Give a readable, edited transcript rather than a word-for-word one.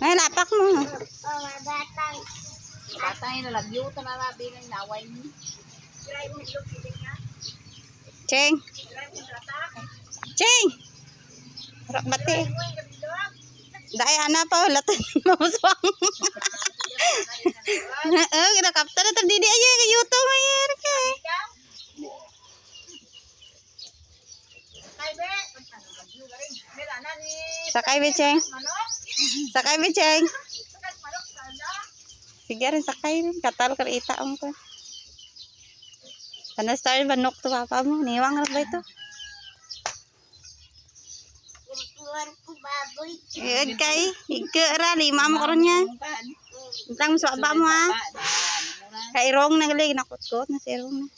Ay, lapak mo. Batang na lagyo ta na labi ng naway ni. Cheng. Cheng. Rak bati. Dai ana pa latan mamuswang. Kita kapten na terdidi aja ke YouTube ayer ke. Sakay be Cheng. Sakay be Cheng. Sige rin sakay rin. Katal ka ita ang ko. Kana star manok to papa mo. Niwang na ba ito? Iyad kay. Ika ra. Lima mo karon niya. Intang mo sa baba mo ha. Kay Rong na galing. Nakot-kot na si Rong na.